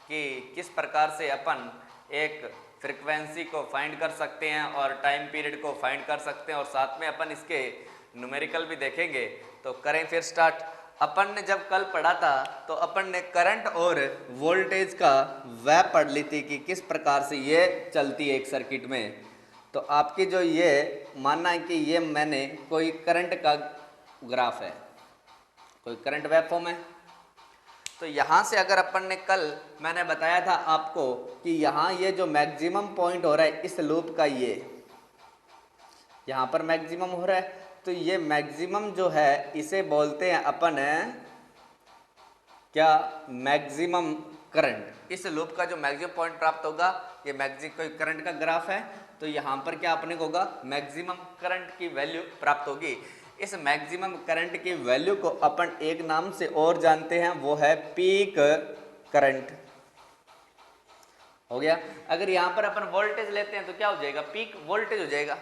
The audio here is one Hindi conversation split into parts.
कि किस प्रकार से अपन एक फ्रीक्वेंसी को फाइंड कर सकते हैं और टाइम पीरियड को फाइंड कर सकते हैं और साथ में अपन इसके न्यूमेरिकल भी देखेंगे। तो करें फिर स्टार्ट। अपन ने जब कल पढ़ा था तो अपन ने करंट और वोल्टेज का वेव पढ़ ली थी कि किस प्रकार से ये चलती है एक सर्किट में। तो आपकी जो ये मानना है कि ये मैंने कोई करंट का ग्राफ है, कोई करंट वेव फॉर्म है। तो यहाँ से अगर अपन ने कल मैंने बताया था आपको कि यहाँ ये जो मैक्सिमम पॉइंट हो रहा है इस लूप का, ये यहाँ पर मैक्सिमम हो रहा है, तो ये मैक्सिमम जो है इसे बोलते हैं अपन क्या, मैक्सिमम करंट। इस लूप का जो मैक्सिमम पॉइंट प्राप्त होगा ये मैक्सिमम कोई करंट का ग्राफ है। तो यहाँ पर क्या अपने को होगा, मैक्सिमम करंट की वैल्यू प्राप्त होगी। इस मैक्सिमम करंट की वैल्यू को अपन एक नाम से और जानते हैं, वो है पीक करंट। हो गया। अगर यहाँ पर अपन वोल्टेज लेते हैं तो क्या हो जाएगा, पीक वोल्टेज हो जाएगा।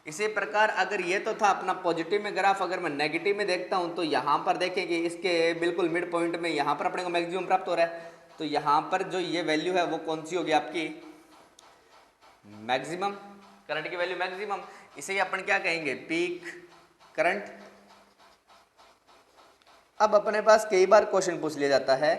इसी प्रकार अगर ये तो था अपना पॉजिटिव में ग्राफ, अगर मैं नेगेटिव में देखता हूं तो यहाँ पर देखें कि इसके बिल्कुल मिड पॉइंट में यहाँ पर अपने को मैक्सिमम प्राप्त हो रहा है। तो यहाँ पर जो ये वैल्यू है वो कौन सी होगी आपकी, मैक्सिमम करंट की वैल्यू मैक्सिमम। इसे ही अपन क्या कहेंगे, पीक करंट। अब अपने पास कई बार क्वेश्चन पूछ लिया जाता है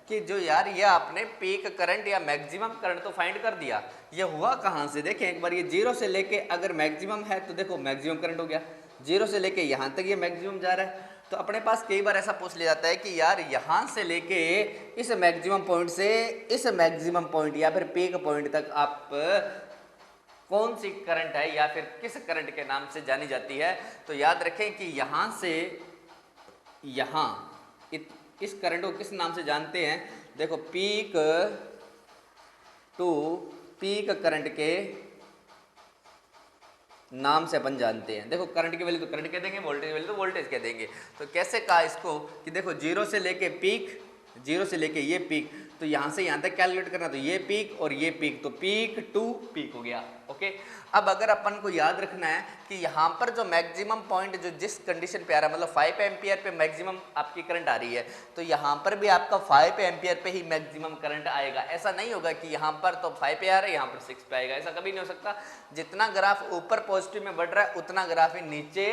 कि जो यार ये आपने पीक करंट या मैक्सिमम करंट तो फाइंड कर दिया, ये हुआ कहाँ से। देखें एक बार, ये जीरो से लेके अगर मैक्सिमम है तो देखो मैक्सिमम करंट हो गया, जीरो से लेके यहाँ तक ये मैक्सिमम जा रहा है। तो अपने पास कई बार ऐसा पूछ लिया जाता है कि यार यहाँ से लेके इस मैक्सिमम पॉइंट से इस मैक्सिमम पॉइंट या फिर पीक पॉइंट तक आप कौन सी करंट है या फिर किस करंट के नाम से जानी जाती है। तो याद रखें कि यहाँ से यहाँ इस करंट को किस नाम से जानते हैं, देखो पीक टू पीक करंट के नाम से अपन जानते हैं। देखो करंट की वैल्यू तो करंट कह देंगे, वोल्टेज वैल्यू तो वोल्टेज कह देंगे। तो कैसे कहा इसको कि देखो जीरो से लेके पीक, जीरो से लेके ये पीक, तो यहाँ से यहाँ तक कैलकुलेट करना, तो ये पीक और ये पीक, तो पीक टू पीक हो गया। ओके। अब अगर अपन को याद रखना है कि यहाँ पर जो मैक्सिमम पॉइंट जो जिस कंडीशन पे आ रहा है, मतलब 5 एम्पियर पे मैक्सिमम आपकी करंट आ रही है, तो यहाँ पर भी आपका 5 एम्पियर पे ही मैक्सिमम करंट आएगा। ऐसा नहीं होगा कि यहाँ पर तो 5 पे आ रहा है यहाँ पर 6 पे आएगा, ऐसा कभी नहीं हो सकता। जितना ग्राफ ऊपर पॉजिटिव में बढ़ रहा है उतना ग्राफ ही नीचे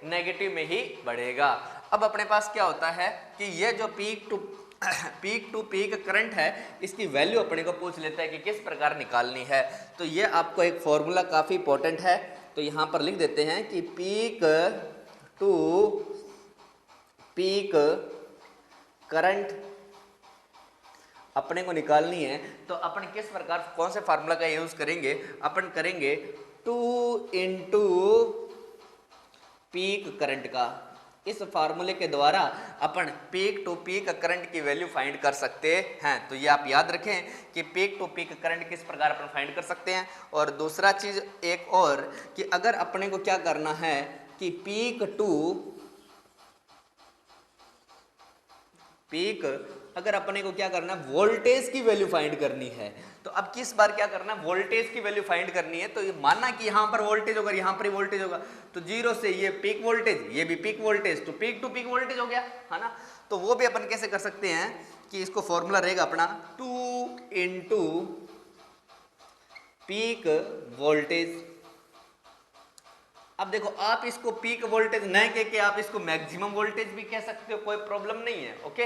नेगेटिव में ही बढ़ेगा। अब अपने पास क्या होता है कि ये जो पीक टू पीक करंट है, इसकी वैल्यू अपने को पूछ लेता है कि किस प्रकार निकालनी है। तो ये आपको एक फॉर्मूला काफ़ी इंपॉर्टेंट है, तो यहाँ पर लिख देते हैं कि पीक टू पीक करंट अपने को निकालनी है। तो अपन किस प्रकार कौन से फार्मूला का यूज करेंगे, अपन करेंगे 2 इंटू पीक करंट का। इस फार्मूले के द्वारा अपन पीक टू पीक करंट की वैल्यू फाइंड कर सकते हैं। तो ये आप याद रखें कि पीक टू पीक करंट किस प्रकार अपन फाइंड कर सकते हैं। और दूसरा चीज एक और कि अगर अपने को क्या करना है कि पीक टू पीक अगर अपने को क्या करना है, वोल्टेज की वैल्यू फाइंड करनी है। तो अब किस बार क्या करना है, वोल्टेज की वैल्यू फाइंड करनी है। तो ये मानना कि यहाँ पर वोल्टेज होगा, यहाँ पर वोल्टेज होगा, तो जीरो से ये पीक वोल्टेज, ये भी पीक वोल्टेज, तो पीक टू पीक वोल्टेज हो गया, है ना। तो वो भी अपन कैसे कर सकते हैं कि इसको फॉर्मूला रहेगा अपना 2 इंटू पीक वोल्टेज। अब देखो आप इसको पीक वोल्टेज न कह के आप इसको मैक्सिमम वोल्टेज भी कह सकते हो, कोई प्रॉब्लम नहीं है। ओके।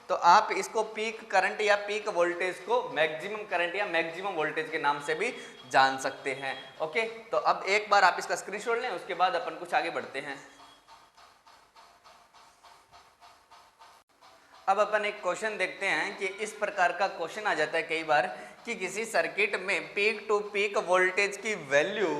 तो आप इसको पीक करंट या पीक वोल्टेज को मैक्सिमम करंट या मैक्सिमम वोल्टेज के नाम से भी जान सकते हैं। ओके। तो अब एक बार आप इसका स्क्रीनशॉट लें, उसके बाद अपन कुछ आगे बढ़ते हैं। अब अपन एक क्वेश्चन देखते हैं कि इस प्रकार का क्वेश्चन आ जाता है कई बार कि किसी सर्किट में पीक टू पीक वोल्टेज की वैल्यू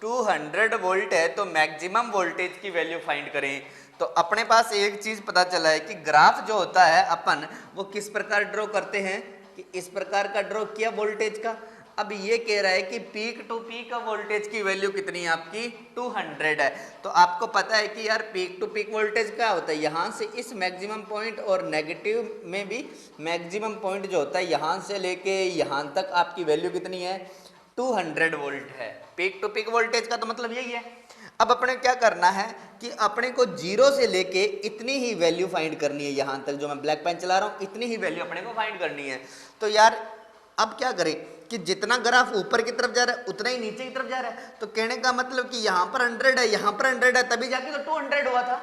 200 वोल्ट है, तो मैक्सिमम वोल्टेज की वैल्यू फाइंड करें। तो अपने पास एक चीज पता चला है कि ग्राफ जो होता है अपन वो किस प्रकार ड्रॉ करते हैं कि इस प्रकार का ड्रॉ किया वोल्टेज का। अब ये कह रहा है कि पीक टू पीक वोल्टेज की वैल्यू कितनी है आपकी, 200 है। तो आपको पता है कि यार पीक टू पीक वोल्टेज क्या होता है, यहाँ से इस मैक्सिमम पॉइंट और नेगेटिव में भी मैक्सिमम पॉइंट जो होता है यहाँ से लेके यहाँ तक आपकी वैल्यू कितनी है, 200 वोल्ट है। पीक टू पीक वोल्टेज का तो मतलब यही है। अब अपने क्या करना है कि अपने को 0 से लेके इतनी ही वैल्यू फाइंड करनी है, यहां तक जो मैं ब्लैक पेन चला रहा हूं इतनी ही वैल्यू अपने को फाइंड करनी है। तो यार अब क्या करें कि जितना ग्राफ ऊपर की तरफ जा रहा है उतना ही नीचे की तरफ जा रहा है, तो कहने का मतलब कि यहां पर 100 है, यहां पर 100 है, तभी जाके तो 200 हुआ था,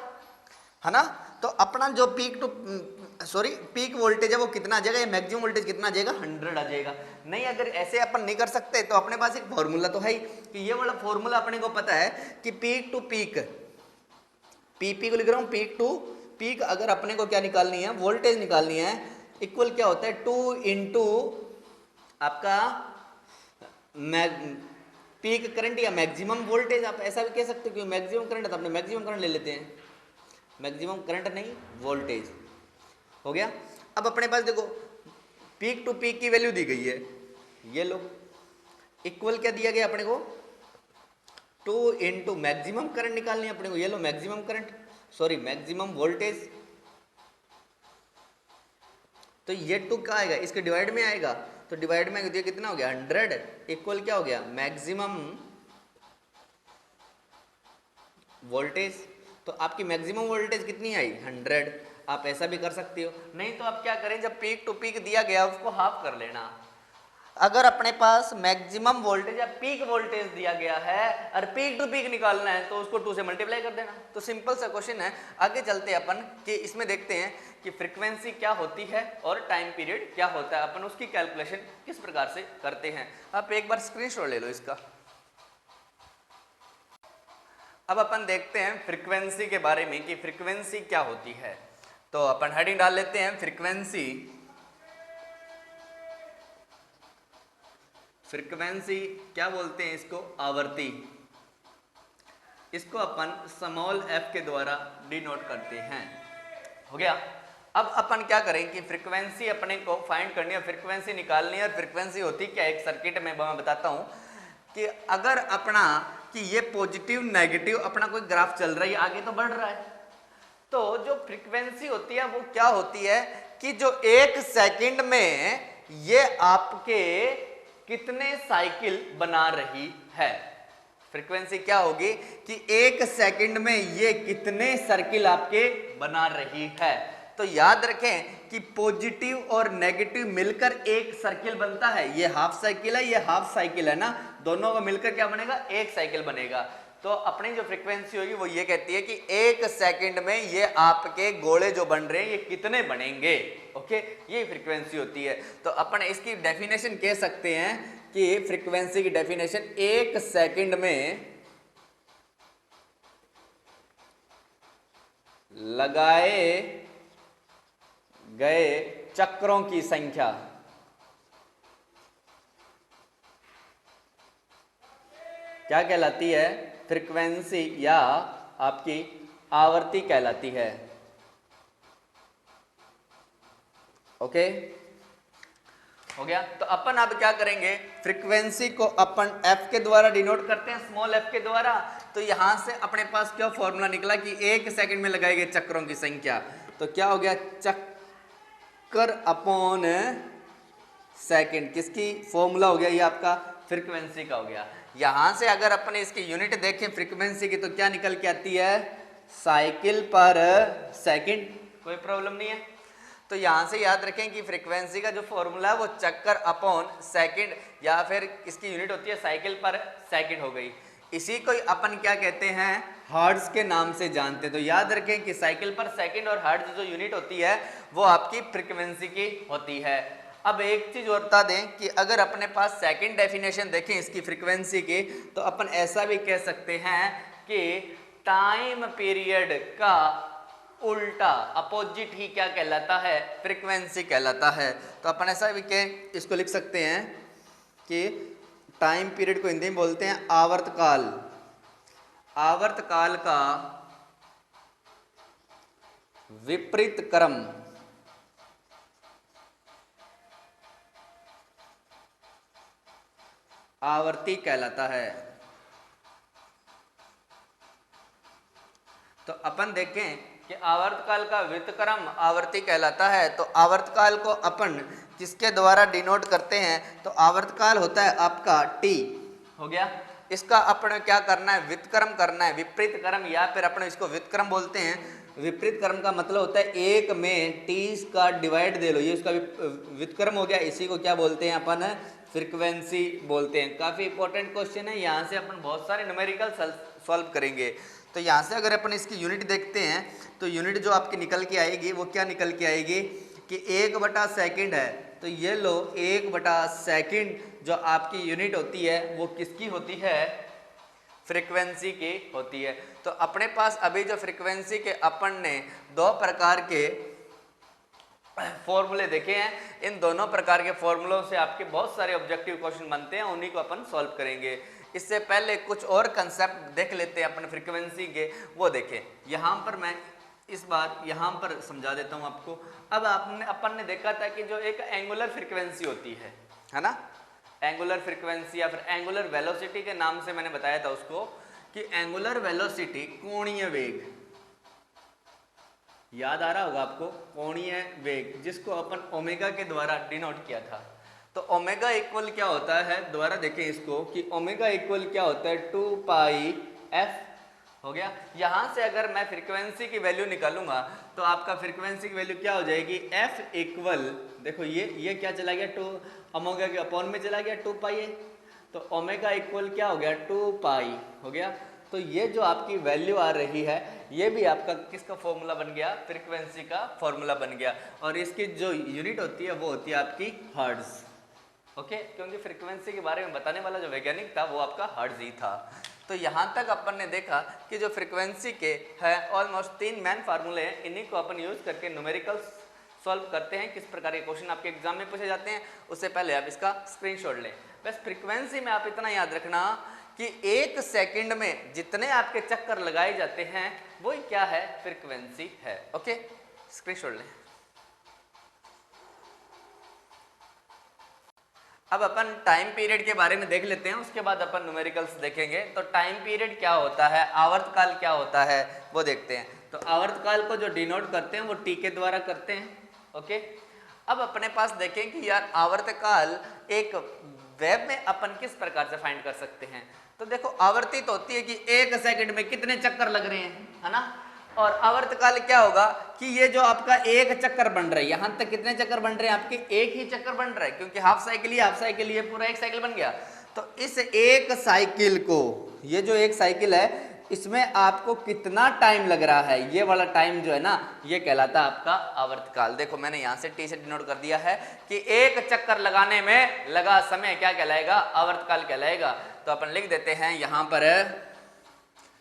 है ना। तो अपना जो पीक वोल्टेज है वो कितना आ जाएगा, ये मैक्सिमम वोल्टेज कितना आ जाएगा, 100 आ जाएगा। नहीं, अगर ऐसे अपन नहीं कर सकते तो अपने पास एक फॉर्मूला तो है ही, कि ये वाला फॉर्मूला अपने को पता है कि पीक टू पीक, पीपी को लिख रहा हूं, पीक टू पीक अगर अपने को क्या निकालनी है, वोल्टेज निकालनी है, इक्वल क्या होता है 2 इंटू आपका पीक करंट या मैक्सिमम वोल्टेज, आप ऐसा भी कह सकते हो कि मैक्सिमम करंट है तो अपने मैक्सिमम करंट ले लेते हैं, मैक्सिमम करंट नहीं वोल्टेज हो गया। अब अपने पास देखो पीक टू पीक की वैल्यू दी गई है, ये लो, इक्वल क्या दिया गया अपने को 2 इंटू मैक्सिमम करंट निकालनी है अपने को, ये लो maximum current, sorry maximum voltage, तो ये 2 क्या आएगा, इसके डिवाइड में आएगा, तो डिवाइड में ये कितना हो गया 100, इक्वल क्या हो गया मैक्सिमम वोल्टेज। तो आपकी मैक्सिमम वोल्टेज कितनी आई 100, आप ऐसा भी कर सकते हो। नहीं तो आप क्या करें, जब पीक टू पीक दिया गया उसको हाफ कर लेना। अगर अपने पास मैक्सिमम वोल्टेज या पीक वोल्टेज दिया गया है और पीक टू पीक निकालना है तो उसको 2 से मल्टीप्लाई कर देना। तो सिंपल सा क्वेश्चन है। आगे चलते हैं अपन कि इसमें देखते हैं कि फ्रीक्वेंसी क्या होती है और टाइम पीरियड क्या होता है, अपन उसकी कैलकुलेशन किस प्रकार से करते हैं। आप एक बार स्क्रीनशॉट ले लो इसका। अब अपन देखते हैं फ्रीक्वेंसी के बारे में कि फ्रीक्वेंसी क्या होती है। तो अपन हेडिंग डाल लेते हैं फ्रीक्वेंसी। फ्रीक्वेंसी क्या बोलते हैं इसको, आवृत्ति। इसको अपन स्मॉल f के द्वारा डिनोट करते हैं। हो गया। अब अपन क्या करें कि फ्रीक्वेंसी अपने को फाइंड करनी है, फ्रीक्वेंसी निकालनी है। और फ्रीक्वेंसी होती क्या, एक सर्किट में मैं बताता हूं कि अगर अपना कि ये पॉजिटिव नेगेटिव अपना कोई ग्राफ चल रहा है, आगे तो बढ़ रहा है, तो जो फ्रीक्वेंसी होती है वो क्या होती है कि जो 1 सेकंड में ये आपके कितने साइकिल बना रही है। फ्रीक्वेंसी क्या होगी कि 1 सेकंड में ये कितने सर्किल आपके बना रही है। तो याद रखें कि पॉजिटिव और नेगेटिव मिलकर एक सर्किल बनता है। ये हाफ साइकिल है, ये हाफ साइकिल है ना, दोनों का मिलकर क्या बनेगा, एक साइकिल बनेगा। तो अपनी जो फ्रीक्वेंसी होगी वो ये कहती है कि 1 सेकंड में ये आपके गोले जो बन रहे हैं ये कितने बनेंगे। ओके, ये फ्रीक्वेंसी होती है। तो अपन इसकी डेफिनेशन कह सकते हैं कि फ्रीक्वेंसी की डेफिनेशन 1 सेकंड में लगाए गए चक्रों की संख्या क्या कहलाती है, फ्रीक्वेंसी या आपकी आवृत्ति कहलाती है। ओके, हो गया। तो अपन अब क्या करेंगे, फ्रीक्वेंसी को अपन f के द्वारा डिनोट करते हैं, स्मॉल f के द्वारा। तो यहां से अपने पास क्या फॉर्मूला निकला कि 1 सेकंड में लगाए गए चक्रों की संख्या, तो क्या हो गया, चक्कर अपॉन सेकंड, किसकी फॉर्मूला हो गया, ये आपका फ्रीक्वेंसी का हो गया। यहां से अगर अपन इसकी यूनिट देखें फ्रीक्वेंसी की तो क्या निकल के आती है, साइकिल पर सेकंड। कोई प्रॉब्लम नहीं है। तो यहां से याद रखें कि फ्रीक्वेंसी का जो फॉर्मूला है वो चक्कर अपॉन सेकंड या फिर इसकी यूनिट होती है साइकिल पर सेकंड हो गई। इसी को अपन क्या कहते हैं, हर्ट्ज के नाम से जानते हैं। तो याद रखें कि साइकिल पर सेकंड और हर्ट्ज जो यूनिट होती है वो आपकी फ्रीक्वेंसी की होती है। अब एक चीज और बता दें कि अगर अपने पास सेकंड डेफिनेशन देखें इसकी फ्रीक्वेंसी की, तो अपन ऐसा भी कह सकते हैं कि टाइम पीरियड का उल्टा अपोजिट ही क्या कहलाता है, फ्रीक्वेंसी कहलाता है। तो अपन ऐसा भी कह इसको लिख सकते हैं कि टाइम पीरियड को हिंदी में बोलते हैं आवर्तकाल। आवर्तकाल का विपरीत क्रम आवर्ती कहलाता है। तो अपन देखें कि आवर्तकाल का व्युत्क्रम आवर्ती कहलाता है। तो आवर्तकाल को अपन किसके द्वारा डिनोट करते हैं, तो आवर्तकाल होता है आपका टी। हो गया। इसका अपने क्या करना है, व्युत्क्रम करना है, विपरीत क्रम, या फिर अपने इसको व्युत्क्रम बोलते हैं। विपरीत क्रम का मतलब होता है एक में टी का डिवाइड दे लो, ये उसका व्युत्क्रम हो गया, इसी को क्या बोलते हैं अपन, फ्रीक्वेंसी बोलते हैं। काफ़ी इंपॉर्टेंट क्वेश्चन है, यहाँ से अपन बहुत सारे न्यूमेरिकल सॉल्व करेंगे। तो यहाँ से अगर अपन इसकी यूनिट देखते हैं तो यूनिट जो आपकी निकल के आएगी वो क्या निकल के आएगी कि 1/सेकंड है। तो ये लो 1/सेकंड जो आपकी यूनिट होती है वो किसकी होती है, फ्रीक्वेंसी की होती है। तो अपने पास अभी जो फ्रीक्वेंसी के अपन ने दो प्रकार के फॉर्मूले देखे हैं, इन दोनों प्रकार के फॉर्मूलों से आपके बहुत सारे ऑब्जेक्टिव क्वेश्चन बनते हैं, उन्हीं को अपन सॉल्व करेंगे। इससे पहले कुछ और कंसेप्ट देख लेते हैं अपन फ्रीक्वेंसी के, वो देखें। यहाँ पर मैं इस बार यहाँ पर समझा देता हूँ आपको। अब अपन ने देखा था कि जो एक एंगुलर फ्रीक्वेंसी होती है ना, एंगुलर फ्रीक्वेंसी या फिर एंगुलर वेलोसिटी के नाम से मैंने बताया था उसको, कि एंगुलर वेलोसिटी कोणीय वेग, याद आ रहा होगा आपको, कोणीय वेग, जिसको अपन ओमेगा के द्वारा डिनोट किया था। तो ओमेगा इक्वल क्या होता है, दोबारा देखें इसको, कि ओमेगा इक्वल क्या होता है 2πf हो गया। यहां से अगर मैं फ्रीक्वेंसी की वैल्यू निकालूंगा तो आपका फ्रीक्वेंसी की वैल्यू क्या हो जाएगी, f इक्वल, देखो ये क्या चला गया, 2 ओमेगा के अपॉन में चला गया 2π, तो ओमेगा इक्वल क्या हो गया 2π हो गया। तो ये जो आपकी वैल्यू आ रही है ये भी आपका किसका फॉर्मूला बन गया, फ्रीक्वेंसी का फॉर्मूला बन गया। और इसकी जो यूनिट होती है वो होती है आपकी हर्ट्ज। ओके, क्योंकि फ्रीक्वेंसी के बारे में बताने वाला जो वैज्ञानिक था वो आपका हर्ट्ज ही था। तो यहाँ तक अपन ने देखा कि जो फ्रीक्वेंसी के है ऑलमोस्ट 3 मेन फार्मूले हैं, इन्हीं को अपन यूज करके न्यूमेरिकल सॉल्व करते हैं। किस प्रकार के क्वेश्चन आपके एग्जाम में पूछे जाते हैं उससे पहले आप इसका स्क्रीनशॉट लें। बस फ्रीक्वेंसी में आप इतना याद रखना कि 1 सेकंड में जितने आपके चक्कर लगाए जाते हैं वही क्या है, फ्रीक्वेंसी है। ओके, स्क्रीनशॉट लें। अब अपन टाइम पीरियड के बारे में देख लेते हैं, उसके बाद अपन न्यूमेरिकल्स देखेंगे। तो टाइम पीरियड क्या होता है, आवर्तकाल क्या होता है वो देखते हैं। तो आवर्तकाल को जो डिनोट करते हैं वो टी के द्वारा करते हैं। ओके, अब अपने पास देखें कि यार आवर्तकाल एक वेब में अपन किस प्रकार से फाइंड कर सकते हैं। तो देखो आवर्तित होती है कि 1 सेकंड में कितने चक्कर लग रहे हैं, है ना। और आवर्तकाल क्या होगा कि ये जो आपका एक चक्कर बन रहा है, यहां तक कितने चक्कर बन रहे हैं आपके, एक ही चक्कर बन रहा है, क्योंकि हाफ साइकिल ये पूरा एक साइकिल बन गया। तो इस एक साइकिल को, ये जो एक साइकिल है इसमें आपको कितना टाइम लग रहा है, ये वाला टाइम जो है ना ये कहलाता है आपका आवर्तकाल। देखो मैंने यहां से टी से डिनोट कर दिया है कि एक चक्कर लगाने में लगा समय क्या कहलाएगा, आवर्तकाल कहलाएगा। तो अपन लिख देते हैं यहां पर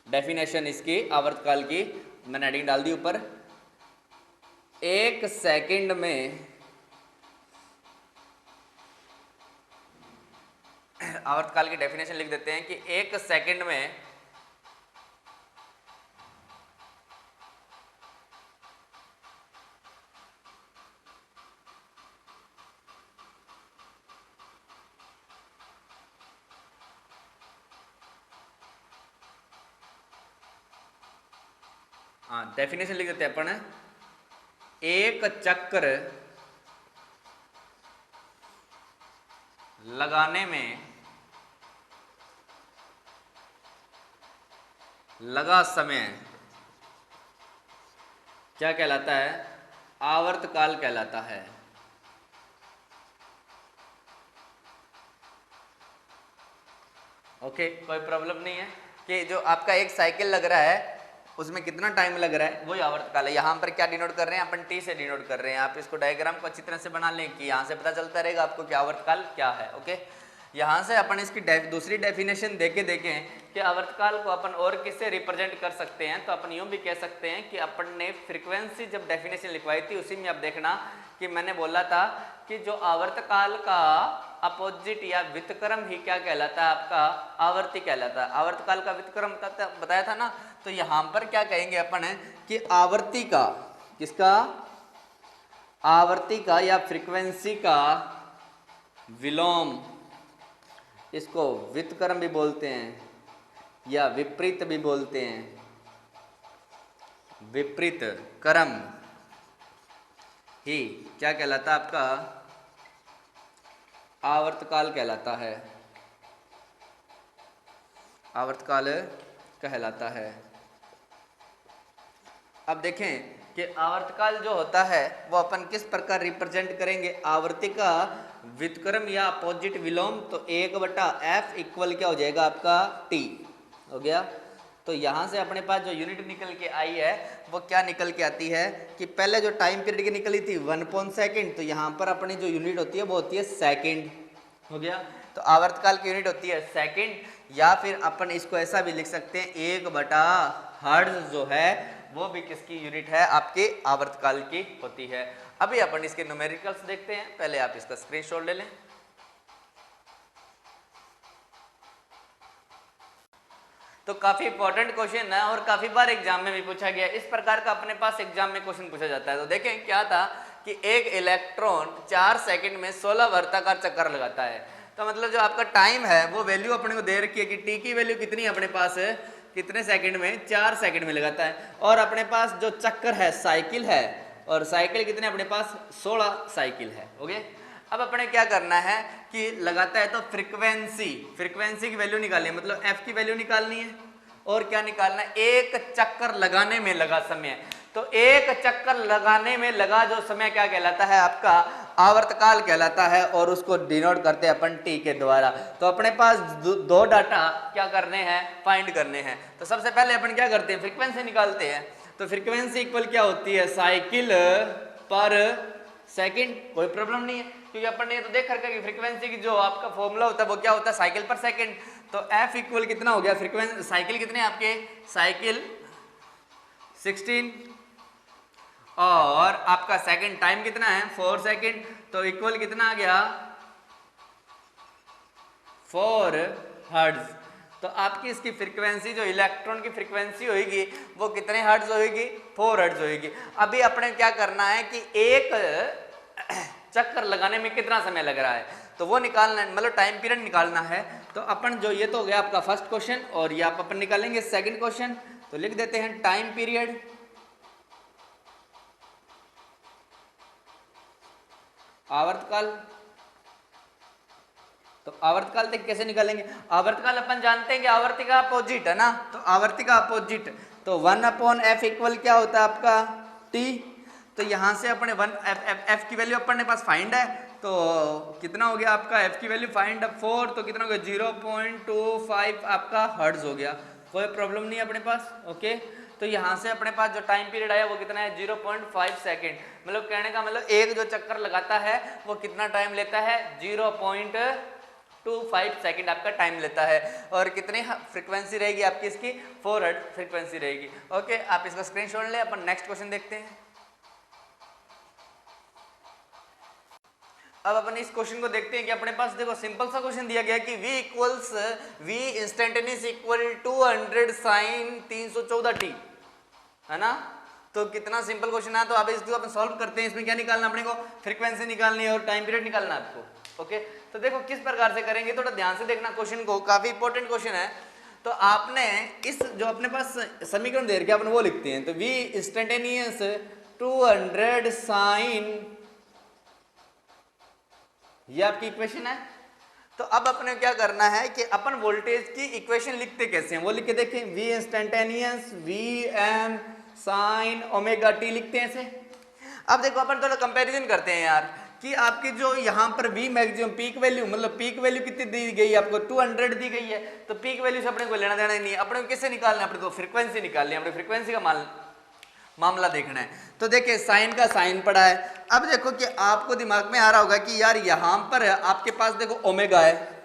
डेफिनेशन इसकी आवर्तकाल की, मैंने हेडिंग डाल दी ऊपर। 1 सेकंड में आवर्तकाल की डेफिनेशन लिख देते हैं कि 1 सेकंड में डेफिनेशन लिख देते हैं अपन, एक चक्कर लगाने में लगा समय क्या कहलाता है, आवर्तकाल कहलाता है। ओके, कोई प्रॉब्लम नहीं है कि जो आपका एक साइकिल लग रहा है उसमें कितना टाइम लग रहा है वही आवर्तकाल है। यहाँ पर क्या डिनोट कर रहे हैं अपन, टी से डिनोट कर रहे हैं। आप इसको डायग्राम को अच्छी तरह से बना लें कि यहाँ से पता चलता रहेगा आपको कि आवर्तकाल क्या है। ओके, यहाँ से अपन इसकी दूसरी डेफिनेशन देखें कि आवर्तकाल को अपन और किससे रिप्रेजेंट कर सकते हैं। तो अपन यूँ भी कह सकते हैं कि अपन ने फ्रीक्वेंसी जब डेफिनेशन लिखवाई थी उसी में आप देखना कि मैंने बोला था कि जो आवर्तकाल का अपोजिट या व्युत्क्रम ही क्या कहलाता है, आपका आवर्ती कहलाता है। आवर्तकाल का व्युत्क्रम बताया था ना। तो यहाँ पर क्या कहेंगे अपन है कि आवर्ती का, किसका, आवर्ती का या फ्रीक्वेंसी का विलोम, इसको व्युत्क्रम भी बोलते हैं या विपरीत भी बोलते हैं। विपरीत क्रम ही क्या कहलाता है, आपका आवर्तकाल कहलाता है। आवर्तकाल कहलाता है। अब देखें कि आवर्तकाल जो होता है वो अपन किस प्रकार रिप्रेजेंट करेंगे। आवर्ती का व्युत्क्रम या अपोजिट विलोम, तो 1/f इक्वल क्या हो जाएगा आपका t हो गया। तो यहाँ से अपने पास जो यूनिट निकल के आई है वो क्या निकल के आती है कि पहले जो टाइम पीरियड की निकली थी 1 सेकेंड, तो यहाँ पर अपनी जो यूनिट होती है वो होती है सेकेंड हो गया। तो आवर्तकाल की यूनिट होती है सेकेंड, या फिर अपन इसको ऐसा भी लिख सकते हैं 1/हर्ट्ज जो है वो भी किसकी यूनिट है, आपके आवर्तकाल की होती है। अभी अपन इसके न्यूमेरिकल्स देखते हैं, पहले आप इसका स्क्रीनशॉट ले लें। तो काफी इंपॉर्टेंट क्वेश्चन है और काफी बार एग्जाम में भी पूछा गया, इस प्रकार का अपने पास एग्जाम में क्वेश्चन पूछा जाता है। तो देखें क्या था कि एक इलेक्ट्रॉन 4 सेकंड में 16 वर्ताकार चक्कर लगाता है। तो मतलब जो आपका टाइम है वो वैल्यू अपने को दे रखी है कि टी की वैल्यू कितनी है अपने पास है, कितने सेकंड में, 4 सेकंड में लगाता है। और अपने पास जो चक्कर है साइकिल है, और साइकिल कितने अपने पास 16 साइकिल है। ओके, अब अपने क्या करना है कि लगाता है तो फ्रीक्वेंसी की वैल्यू निकालनी है, मतलब एफ की वैल्यू निकालनी है। और क्या निकालना है, एक चक्कर लगाने में लगा समय। तो एक चक्कर लगाने में लगा जो समय क्या कहलाता है, आपका आवर्तकाल कहलाता है, और उसको डिनोट करते हैं अपन टी के द्वारा। तो अपने पास दो डाटा क्या करने हैं, फाइंड करने हैं। तो सबसे पहले अपन क्या करते हैं, फ्रीक्वेंसी निकालते हैं। तो फ्रीक्वेंसी इक्वल क्या होती है, साइकिल पर सेकंड। कोई प्रॉब्लम नहीं है क्योंकि अपन ने ये तो देख रखा है कि फ्रीक्वेंसी की जो आपका फॉर्मूला होता है वो क्या होता है, साइकिल पर सेकंड। तो एफ इक्वल कितना हो गया, फ्रीक्वेंसी साइकिल कितने आपके, साइकिल 16, और आपका सेकंड टाइम कितना है 4 सेकंड। तो इक्वल कितना आ गया 4 हर्ट्ज। तो आपकी इसकी फ्रीक्वेंसी जो इलेक्ट्रॉन की फ्रीक्वेंसी होगी वो कितने हर्ट्ज होगी, 4 हर्ट्ज होगी। अभी अपने क्या करना है कि एक चक्कर लगाने में कितना समय लग रहा है तो वो निकालना है, मतलब टाइम पीरियड निकालना है। तो अपन जो ये तो हो गया आपका फर्स्ट क्वेश्चन, और ये आप अपन निकालेंगे सेकंड क्वेश्चन। तो लिख देते हैं टाइम पीरियड आवर्तकाल। तो आवर्तकाल तक कैसे निकालेंगे, आवर्तकाल अपन जानते हैं कि आवर्ती का अपोजिट है ना, तो आवर्ती का अपोजिट तो 1/f इक्वल क्या होता है आपका t। तो यहां से अपने 1 f की वैल्यू अपने पास फाइंड है, तो कितना हो गया आपका f की वैल्यू फाइंड 4, तो कितना हो गया 0.25 आपका हर्ट्ज हो गया। कोई प्रॉब्लम नहीं है अपने पास। ओके, तो यहाँ से अपने पास जो टाइम पीरियड आया वो कितना है 0.5 सेकेंड। मतलब कहने का मतलब एक जो चक्कर लगाता है वो कितना टाइम लेता है 0.25 सेकेंड आपका टाइम लेता है। और कितनी फ्रीक्वेंसी रहेगी आपकी इसकी 4 हर्ट्ज फ्रीक्वेंसी रहेगी। ओके, आप इसका स्क्रीनशॉट ले। अपन नेक्स्ट क्वेश्चन देखते हैं। अब अपन इस क्वेश्चन को देखते हैं कि अपने पास देखो सिंपल सा क्वेश्चन दिया गया कि v instantaneous equal 200 sign 314t है ना। तो कितना सिंपल क्वेश्चन है। तो अब इसको अपन सॉल्व करते हैं। इसमें क्या निकालना अपने को, फ्रीक्वेंसी निकालनी है और टाइम पीरियड निकालना है आपको। ओके, तो देखो किस प्रकार से करेंगे, थोड़ा ध्यान से देखना क्वेश्चन को, काफी इंपॉर्टेंट क्वेश्चन है। तो आपने इस जो अपने पास समीकरण दे रखे अपन वो लिखते हैं। तो v इंस्टेंटेनियस 200 साइन, ये आपकी इक्वेशन है। तो अब अपने क्या करना है कि अपन वोल्टेज की इक्वेशन लिखते कैसे हैं वो लिख के देखें। v instantaneous Vm sine omega t लिखते हैं ऐसे। अब देखो अपन थोड़ा कंपैरिजन करते हैं यार कि आपकी जो यहाँ पर v मैक्सिमम पीक वैल्यू, मतलब पीक वैल्यू कितनी दी गई है आपको 200 दी गई है। तो पीक वैल्यू से अपने को लेना देना ही नहीं है। अपने को किससे निकालना है, अपने को फ्रीक्वेंसी निकालनी है, अपने फ्रीक्वेंसी का मामला देखना है। तो देखिए साइन का साइन पड़ा है। अब देखो कि आपको दिमाग में आ रहा होगा कि यार यहां पर आपके पास देखो ओमेगा है,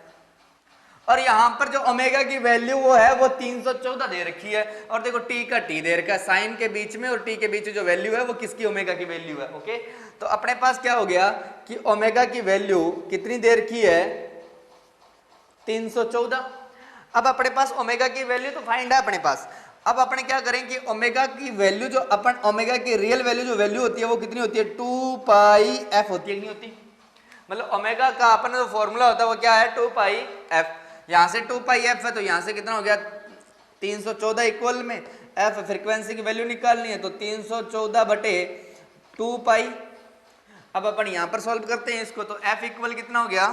और यहां पर जो ओमेगा की वैल्यू वो है वो 314 दे रखी है, और देखो टी का टी दे रखा है। साइन के बीच में और टी के बीच जो वैल्यू है वो किसकी, ओमेगा की वैल्यू है। ओके, तो अपने पास क्या हो गया कि ओमेगा की वैल्यू कितनी दे रखी है 314। अब अपने पास ओमेगा की वैल्यू तो फाइंड है अपने पास। अब अपन क्या करें कि ओमेगा की वैल्यू जो अपन ओमेगा की रियल वैल्यू जो वैल्यू होती है वो कितनी होती है 2πf होती है, नहीं होती। मतलब ओमेगा का अपन जो फॉर्मूला होता है वो क्या है 2πf। यहाँ से 2πf है तो यहाँ से कितना हो गया 314 इक्वल में f फ्रीक्वेंसी की वैल्यू निकालनी है तो 314/2π। अब अपन यहाँ पर सॉल्व करते हैं इसको। तो f इक्वल कितना हो गया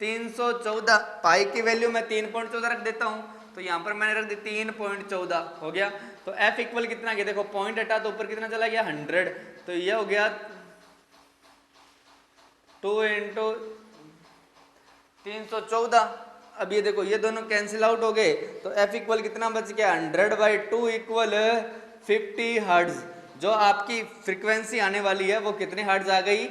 314, पाई की वैल्यू मैं 3.14 रख देता हूं, तो यहां पर मैंने रख दी 3.14 हो गया। तो F इक्वल कितना गया, देखो पॉइंट हटा तो ऊपर कितना चला गया 100, तो ये हो गया 2 इंटू 314। अब ये देखो ये दोनों कैंसिल आउट हो गए, तो F इक्वल कितना बच गया 100/2 इक्वल 50 हर्ट्ज। जो आपकी फ्रीक्वेंसी आने वाली है वो कितने हर्ट्ज आ गई,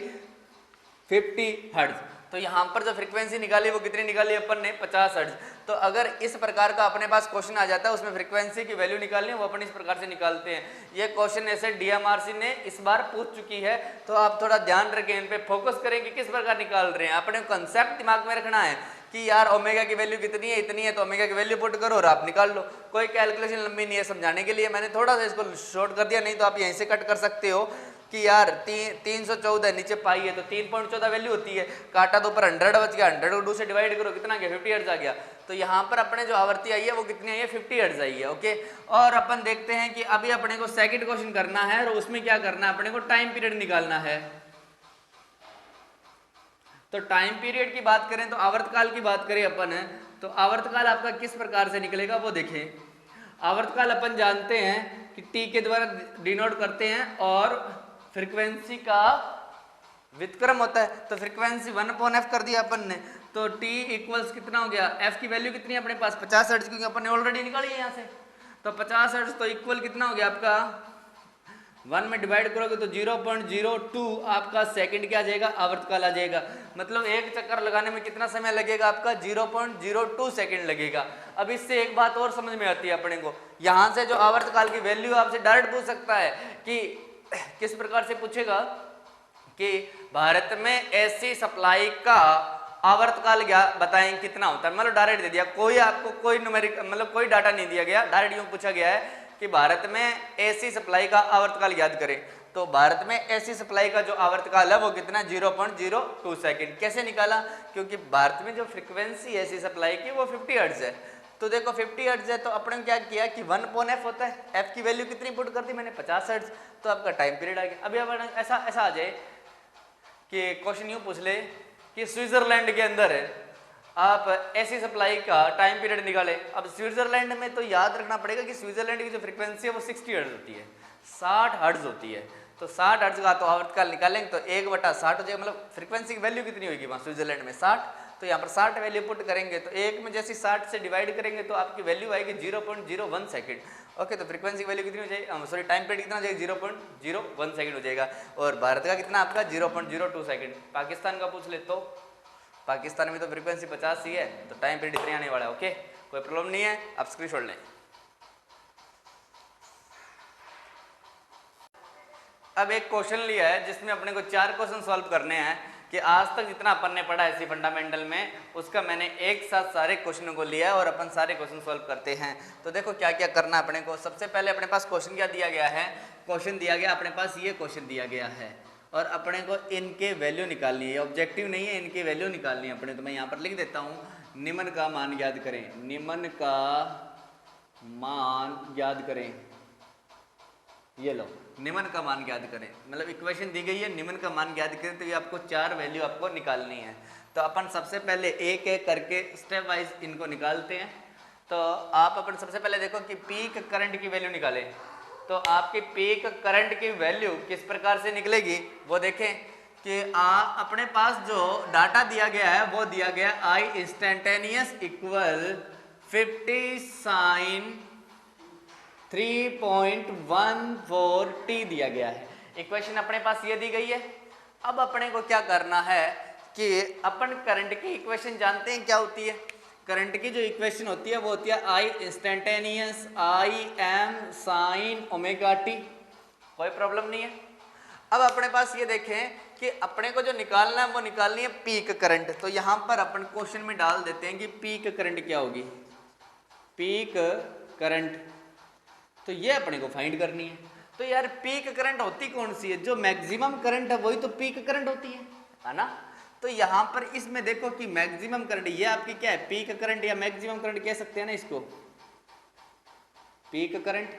50 हर्ट्ज। तो यहाँ पर जो फ्रीक्वेंसी निकाली वो कितनी निकाली अपन ने, 50 हर्ट्ज। तो अगर इस प्रकार का अपने पास क्वेश्चन आ जाता है उसमें फ्रीक्वेंसी की वैल्यू निकालनी है, वो अपन इस प्रकार से निकालते हैं। ये क्वेश्चन ऐसे DMRC ने इस बार पूछ चुकी है, तो आप थोड़ा ध्यान रखें, इन पे फोकस करें कि किस प्रकार निकाल रहे हैं। अपने कंसेप्ट दिमाग में रखना है कि यार ओमेगा की वैल्यू कितनी है, इतनी है, तो ओमेगा की वैल्यू पुट करो और आप निकाल लो। कोई कैलकुलेशन लंबी नहीं है, समझाने के लिए मैंने थोड़ा सा इसको शॉर्ट कर दिया, नहीं तो आप यहीं से कट कर सकते हो कि यार 314 नीचे पाई है तो 3.14 वैल्यू होती है, काटा तो ऊपर 100 बच गया, 100 को 2 से डिवाइड करो कितना गया 50 हर्ट्ज आ गया। तो यहाँ पर अपने जो आवृत्ति आई है वो कितनी आई है, 50 हर्ट्ज आई है। ओके, और अपन देखते हैं कि अभी अपने को सेकंड क्वेश्चन करना है, और उसमें क्या करना है, अपने को टाइम पीरियड निकालना है। तो टाइम पीरियड की बात करें तो आवर्तकाल की बात करें अपन है, तो आवर्तकाल आपका किस प्रकार से निकलेगा वो देखें। आवर्तकाल अपन जानते हैं कि टी के द्वारा डिनोट करते हैं और फ्रीक्वेंसी का व्युत्क्रम होता है, तो फ्रीक्वेंसी 1/f कर दिया अपन ने, तो t इक्वल्स कितना हो गया, f की वैल्यू कितनी है अपने पास 50 हर्ट्ज, क्योंकि अपन ने ऑलरेडी निकाली है यहाँ से। तो 50 हर्ट्ज तो इक्वल कितना हो गया आपका, 1 में डिवाइड करोगे तो 0.02 आपका सेकंड क्या आ जाएगा, आवर्तकाल आ जाएगा। मतलब एक चक्कर लगाने में कितना समय लगेगा आपका, 0.02 सेकंड लगेगा। अब इससे एक बात और समझ में आती है अपने को, यहाँ से जो आवर्तकाल की वैल्यू आपसे डायरेक्ट पूछ सकता है कि किस प्रकार से पूछेगा कि भारत में ऐसी सप्लाई का आवर्तकाल बताएं कितना होता है, मतलब डायरेक्ट दे दिया, कोई आपको कोई न्यूमेरिक मतलब कोई डाटा नहीं दिया गया, डायरेक्ट यूं पूछा गया है कि भारत में एसी सप्लाई का आवर्तकाल याद करें। तो भारत में एसी सप्लाई का जो आवर्तकाल है वो कितना 0.02 सेकंड। कैसे निकाला, क्योंकि भारत में जो फ्रीक्वेंसी एसी सप्लाई की वो 50 हर्ट्ज है। तो देखो 50 हर्ट्ज है, तो अपने क्या किया कि 1/f होता है, f की वैल्यू कितनी पुट कर दी मैंने 50 हर्ट्ज, तो आपका टाइम पीरियड आ गया। अभी अपन ऐसा आ जाए कि क्वेश्चन यूं पूछ ले कि स्विट्जरलैंड के अंदर आप ऐसी सप्लाई का टाइम पीरियड निकाले। अब स्विट्जरलैंड में तो याद रखना पड़ेगा कि स्विट्जरलैंड की जो फ्रीक्वेंसी है वो 60 हर्ट्ज होती है, 60 हर्ट्ज होती है। तो 60 हर्ट्ज का तो आवर्तकाल निकालेंगे तो 1/60 हो जाएगा, मतलब फ्रीक्वेंसी की वैल्यू कितनी होगी वहाँ स्विट्जरलैंड में 60, तो यहाँ पर 60 वैल्यू पुट करेंगे तो एक में जैसे 60 से डिवाइड करेंगे तो आपकी वैल्यू आएगी 0.01 सेकंड। ओके, तो फ्रीक्वेंसी वैल्यू कितनी हो जाएगी, सॉरी टाइम पीरियड कितना हो जाएगा 0.01 सेकंड हो जाएगा। और भारत का कितना आपका 0.02 सेकंड। पाकिस्तान का पूछ ले तो पाकिस्तान में तो फ्रीक्वेंसी 50 ही है, तो टाइम पीरियड इतने आने वाला है। ओके, कोई प्रॉब्लम नहीं है, आप स्क्रीनशॉट लें। अब एक क्वेश्चन लिया है जिसमें अपने को 4 क्वेश्चन सॉल्व करने हैं कि आज तक जितना अपन ने पढ़ा है फंडामेंटल में उसका मैंने एक साथ सारे क्वेश्चनों को लिया है और अपन सारे क्वेश्चन सॉल्व करते हैं। तो देखो क्या क्या करना है अपने को। सबसे पहले अपने पास क्वेश्चन क्या दिया गया है, क्वेश्चन दिया गया अपने पास ये क्वेश्चन दिया गया है और अपने को इनके वैल्यू निकालनी है, ऑब्जेक्टिव नहीं है, इनकी वैल्यू निकालनी है अपने। तो मैं यहाँ पर लिख देता हूँ, निम्न का मान ज्ञात करें, निम्न का मान ज्ञात करें। ये लो, निम्न का मान ज्ञात करें, मतलब इक्वेशन दी गई है, निम्न का मान ज्ञात करें, तो ये आपको 4 वैल्यू आपको निकालनी है। तो अपन सबसे पहले एक एक करके स्टेप वाइज इनको निकालते हैं। तो आप अपन सबसे पहले देखो कि पीक करंट की वैल्यू निकालें। तो आपकी पीक करंट की वैल्यू किस प्रकार से निकलेगी वो देखें कि अपने पास जो डाटा दिया गया है वो दिया गया I instantaneous equal 50 sine 3.14 t दिया गया है। इक्वेशन अपने पास ये दी गई है। अब अपने को क्या करना है कि अपन करंट की इक्वेशन जानते हैं क्या होती है। करंट की जो इक्वेशन होती है वो होती है I instantaneous Im sine omega t। कोई प्रॉब्लम नहीं है। अब अपने पास ये देखें कि अपने को जो निकालना है वो निकालनी है पीक करंट। तो यहाँ पर अपन क्वेश्चन में डाल देते हैं कि पीक करंट क्या होगी, पीक करंट। तो ये अपने को फाइंड करनी है। तो यार पीक करंट होती कौन सी है, जो मैक्सिमम करंट है वही तो पीक करंट होती है ना। तो यहाँ पर इसमें देखो कि मैक्सिमम करंट ये आपकी क्या है, पीक करंट या मैक्सिमम करंट कह सकते हैं ना इसको, पीक करंट।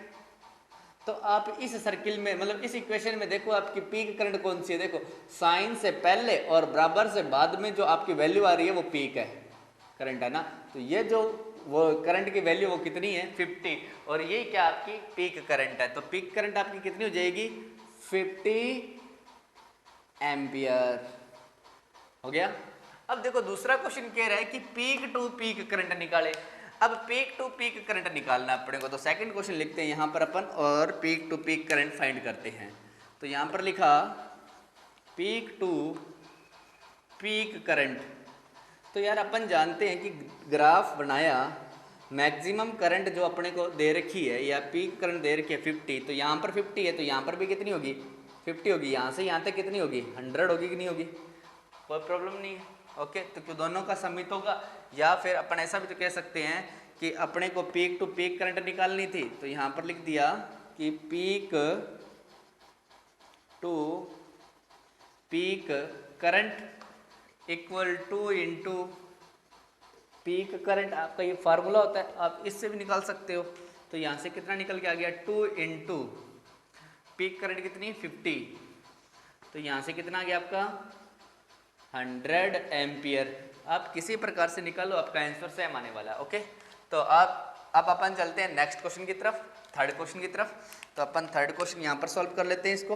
तो आप इस सर्किल में मतलब इस इक्वेशन में देखो आपकी पीक करंट कौन सी है, देखो साइन से पहले और बराबर से बाद में जो आपकी वैल्यू आ रही है वो पीक है करंट है ना। तो ये जो वो करंट की वैल्यू वो कितनी है 50, और ये क्या आपकी पीक करंट है। तो पीक करंट आपकी कितनी हो जाएगी 50 एम्पियर। हो गया। अब देखो दूसरा क्वेश्चन कह रहा है कि पीक टू पीक करंट निकाले। अब पीक टू पीक करंट निकालना अपने को, तो सेकंड क्वेश्चन लिखते हैं यहाँ पर अपन और peak to peak current find करते हैं। तो यहाँ पर लिखा पीक टू पीक करंट। तो यार अपन जानते हैं कि ग्राफ बनाया, मैक्सिमम करंट जो अपने को दे रखी है या पीक करंट दे रखी है 50, तो यहाँ पर 50 है तो यहाँ पर भी कितनी होगी 50 होगी। यहाँ से यहाँ तक कितनी होगी 100 होगी कि नहीं होगी, कोई प्रॉब्लम नहीं है। ओके, तो क्यों दोनों का समित होगा। या फिर अपन ऐसा भी तो कह सकते हैं कि अपने को पीक टू पीक करंट निकालनी थी, तो यहाँ पर लिख दिया कि peak to peak current equal to into peak current. आपका ये फार्मूला होता है, आप इससे भी निकाल सकते हो। तो यहाँ से कितना निकल के आ गया 2 इंटू पीक करंट कितनी 50, तो यहाँ से कितना आ गया आपका 100 एम्पियर। आप किसी प्रकार से निकालो, आपका आंसर सेम आने वाला है। ओके, तो आप अपन चलते हैं नेक्स्ट क्वेश्चन की तरफ, थर्ड क्वेश्चन की तरफ। तो अपन थर्ड क्वेश्चन यहाँ पर सॉल्व कर लेते हैं इसको।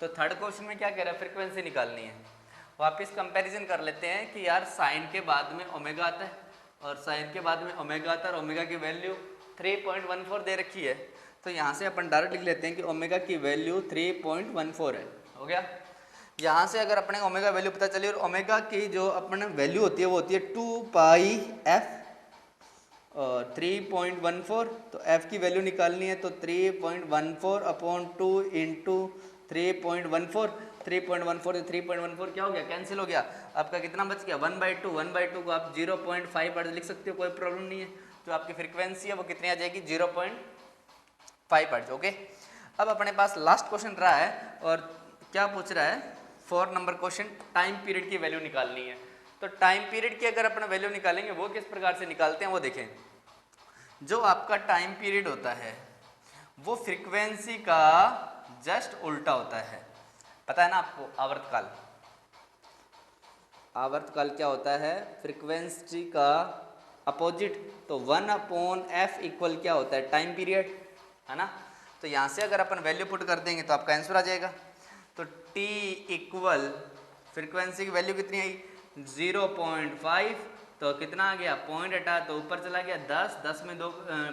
तो थर्ड क्वेश्चन में क्या कह रहा है, फ्रीक्वेंसी निकालनी है। वापस कंपैरिजन कर लेते हैं कि यार साइन के बाद में ओमेगा आता है और साइन के बाद में ओमेगा आता है और ओमेगा की वैल्यू 3.14 दे रखी है। तो यहाँ से अपन डायरेक्ट लिख लेते हैं कि ओमेगा की वैल्यू 3.14 है। हो गया। यहाँ से अगर अपने ओमेगा वैल्यू पता चली और ओमेगा की जो अपने वैल्यू होती है वो होती है 2 पाई एफ और 3.14, तो f की वैल्यू निकालनी है तो 3.14 अपॉन 2 इंटू 3.14, 3.14 क्या हो गया कैंसिल हो गया। आपका कितना बच गया 1/2, 1/2 को आप 0.5 पर लिख सकते हो, कोई प्रॉब्लम नहीं है। जो आपकी फ्रीक्वेंसी है वो कितनी आ जाएगी 0.5 हर्ट्ज। ओके, अब अपने पास लास्ट क्वेश्चन रहा है और क्या पूछ रहा है 4 नंबर क्वेश्चन, टाइम पीरियड की वैल्यू निकालनी है। तो टाइम पीरियड की अगर अपना वैल्यू निकालेंगे वो किस प्रकार से निकालते हैं वो देखें। जो आपका टाइम पीरियड होता है वो फ्रीक्वेंसी का जस्ट उल्टा होता है, पता है ना आपको। आवर्तकाल, आवर्तकाल क्या होता है फ्रीक्वेंसी का अपोजिट। तो 1/f इक्वल क्या होता है टाइम पीरियड, है ना। तो यहाँ से अगर अपन वैल्यू पुट कर देंगे तो आपका आंसर आ जाएगा। तो t इक्वल फ्रीक्वेंसी की वैल्यू कितनी आई 0.5, तो कितना आ गया पॉइंट हटा तो ऊपर चला गया 10, 10 में 2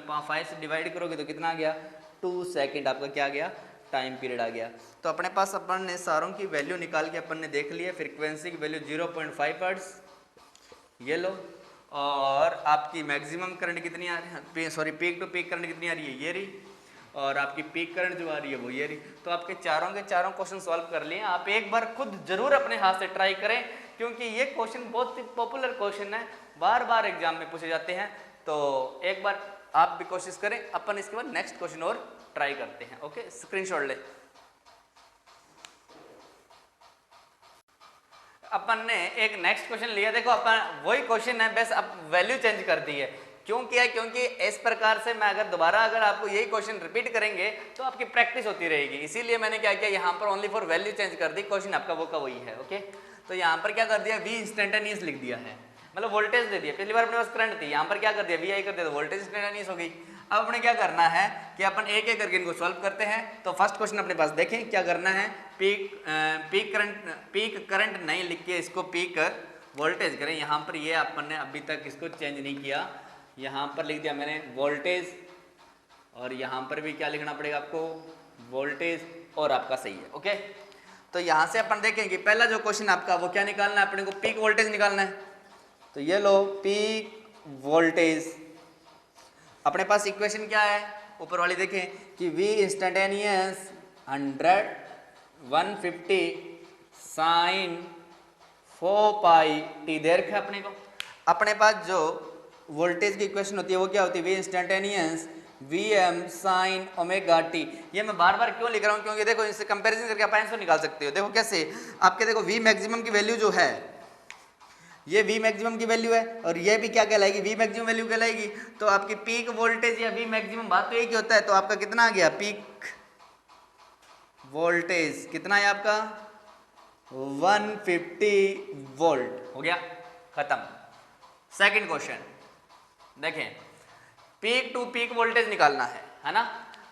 5 से डिवाइड करोगे तो कितना आ गया 2 सेकंड, आपका क्या आ गया टाइम पीरियड आ गया। तो अपने पास अपन ने सारों की वैल्यू निकाल के अपन ने देख लिया। फ्रीक्वेंसी की वैल्यू 0.5 हर्ट्ज, ये लो, और आपकी मैक्सिमम करंट कितनी आ रही है, sorry peak to peak current कितनी आ रही है ये रही, और आपकी पीक करंट जो आ रही है वो ये रही। तो आपके चारों के चारों क्वेश्चन सॉल्व कर लिए। आप एक बार खुद जरूर अपने हाथ से ट्राई करें, क्योंकि ये क्वेश्चन बहुत ही पॉपुलर क्वेश्चन है, बार बार एग्जाम में पूछे जाते हैं। तो एक बार आप भी कोशिश करें। अपन इसके बाद नेक्स्ट क्वेश्चन और ट्राई करते हैं। ओके, स्क्रीनशॉट ले। अपन ने एक नेक्स्ट क्वेश्चन लिया, देखो अपन वही क्वेश्चन है, बस अब वैल्यू चेंज कर दी है। क्यों किया, क्योंकि इस प्रकार से मैं अगर आपको यही क्वेश्चन रिपीट करेंगे तो आपकी प्रैक्टिस होती रहेगी। इसीलिए मैंने क्या किया, यहाँ पर ओनली फॉर वैल्यू चेंज कर दी, क्वेश्चन आपका वो का वही है। ओके, तो यहाँ पर क्या कर दिया v इंस्टेंटेनियस लिख दिया है, मतलब वोल्टेज दे दिया। पिछली बार अपने पास करंट थी, यहाँ पर क्या कर दिया vi कर दिया, तो वोल्टेज इंस्टेंटेनियस हो गई। अब अपने क्या करना है कि अपन एक एक करके इनको सॉल्व करते हैं। तो फर्स्ट क्वेश्चन अपने पास देखें क्या करना है, पीक करंट नहीं लिख के इसको पीक वोल्टेज करें। यहाँ पर ये अपन ने अभी तक इसको चेंज नहीं किया, यहाँ पर लिख दिया मैंने वोल्टेज, और यहाँ पर भी क्या लिखना पड़ेगा आपको वोल्टेज, और आपका सही है। ओके, तो यहाँ से अपन देखेंगे पहला जो क्वेश्चन आपका वो क्या निकालना है, अपने को पीक वोल्टेज निकालना है। तो ये लो पीक वोल्टेज, अपने पास इक्वेशन क्या है ऊपर वाली देखें कि v इंस्टेंटेनियस 150 साइन 4 पाई t दे रखा है अपने को। अपने पास जो वोल्टेज की इक्वेशन होती है वो क्या होती है v instantaneous Vm sine omega t। ये मैं बार बार क्यों लिख रहा हूँ, क्योंकि देखो इससे कंपैरिजन करके आप आंसर निकाल सकते हो। देखो कैसे, आपके देखो v मैक्सिमम की वैल्यू जो है ये वी मैक्सिमम की वैल्यू है और ये भी क्या कहलाएगी, वी मैक्सिमम वैल्यू कहलाएगी। तो आपकी पीक वोल्टेज या वी मैक्सिमम बात तो एक ही होता है। तो आपका कितना आ गया, पीक वोल्टेज कितना है आपका 150 वोल्ट, हो गया खत्म। सेकंड क्वेश्चन देखें, पीक टू पीक वोल्टेज निकालना है ना।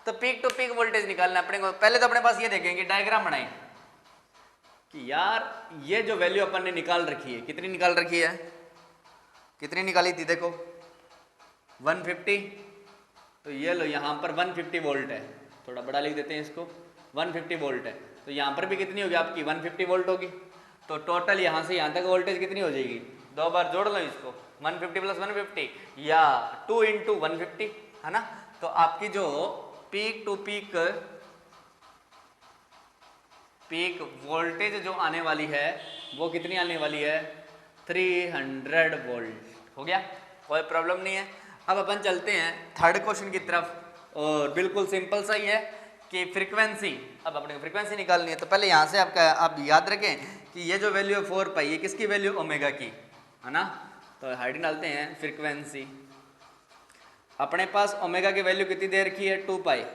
तो पीक टू पीक वोल्टेज निकालना अपने को, पहले तो अपने पास ये देखेंगे डायग्राम बनाएं कि यार ये जो वैल्यू अपन ने निकाल रखी है, कितनी निकाल रखी है, कितनी निकाली थी देखो 150। तो ये लो यहाँ पर 150 वोल्ट है, थोड़ा बड़ा लिख देते हैं इसको, 150 वोल्ट है। तो यहाँ पर भी कितनी होगी आपकी 150 वोल्ट होगी। तो टोटल यहाँ से यहाँ तक वोल्टेज कितनी हो जाएगी, दो बार जोड़ लो इसको, 150 प्लस 150 या 2 इंटू 150 है ना। तो आपकी जो पीक टू पीक वोल्टेज जो आने वाली है वो कितनी आने वाली है 300 वोल्ट, हो गया, कोई प्रॉब्लम नहीं है। अब अपन चलते हैं थर्ड क्वेश्चन की तरफ और बिल्कुल सिंपल सा ही है कि फ्रीक्वेंसी, अब अपने फ्रीक्वेंसी निकालनी है। तो पहले यहाँ से आप याद रखें कि ये जो वैल्यू है 4 पाई, ये किसकी वैल्यू, ओमेगा की, है ना। तो हाइड डालते हैं फ्रीक्वेंसी, अपने पास ओमेगा की वैल्यू कितनी दे रखी है 2 पाई,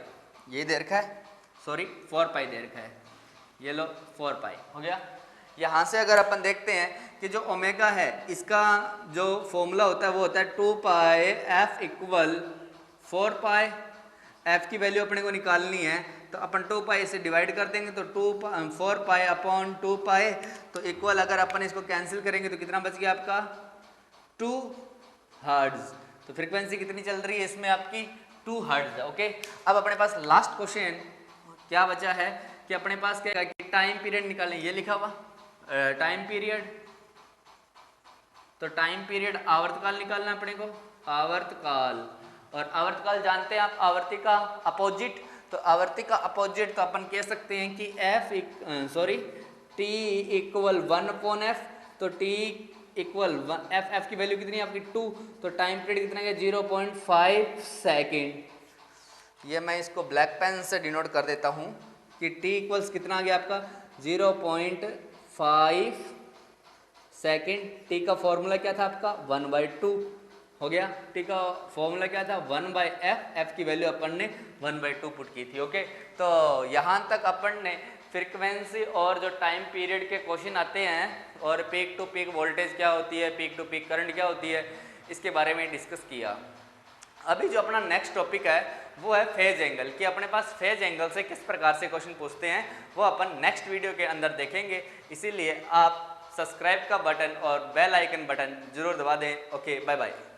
ये दे रखा है, सॉरी 4 पाई दे रखा है, ये लो 4 पाई, हो गया। यहाँ से अगर अपन देखते हैं कि जो ओमेगा है इसका जो फॉर्मूला होता है वो होता है 2 पाई एफ इक्वल 4 पाई। एफ की वैल्यू अपने को निकालनी है तो अपन 2 पाई से डिवाइड कर देंगे तो 4 पाई अपॉन 2 पाई, तो इक्वल अगर अपन इसको कैंसिल करेंगे तो कितना बच गया आपका 2 हर्ट्ज। तो फ्रीक्वेंसी कितनी चल रही है इसमें आपकी 2 हर्ट्ज, ओके। अब अपने पास लास्ट क्वेश्चन क्या बचा है कि अपने पास क्या है, टाइम पीरियड निकालें, ये लिखा हुआ टाइम पीरियड। तो टाइम पीरियड आवर्तकाल निकालना अपने को, आवर्तकाल, और आवर्तकाल जानते हैं आप आवर्ती का अपोजिट। तो आवर्ती का अपोजिट तो अपन कह सकते हैं कि टी इक्वल 1/f। तो टी इक्वल एफ की वैल्यू कितनी है आपकी 2, तो टाइम पीरियड कितना है 0.5 सेकेंड। ये मैं इसको ब्लैक पेन से डिनोट कर देता हूँ कि टी इक्वल्स कितना आ गया आपका 0.5 सेकेंड। टी का फॉर्मूला क्या था आपका 1/2, हो गया। टी का फॉर्मूला क्या था 1/f, एफ की वैल्यू अपन ने 1/2 पुट की थी, ओके। तो यहाँ तक अपन ने फ्रीक्वेंसी और जो टाइम पीरियड के क्वेश्चन आते हैं और पीक टू पीक वोल्टेज क्या होती है, पीक टू पीक करंट क्या होती है, इसके बारे में डिस्कस किया। अभी जो अपना नेक्स्ट टॉपिक है वो है फेज एंगल, कि अपने पास फेज एंगल से किस प्रकार से क्वेश्चन पूछते हैं वो अपन नेक्स्ट वीडियो के अंदर देखेंगे। इसीलिए आप सब्सक्राइब का बटन और बेल आइकन बटन जरूर दबा दें। Okay, bye bye.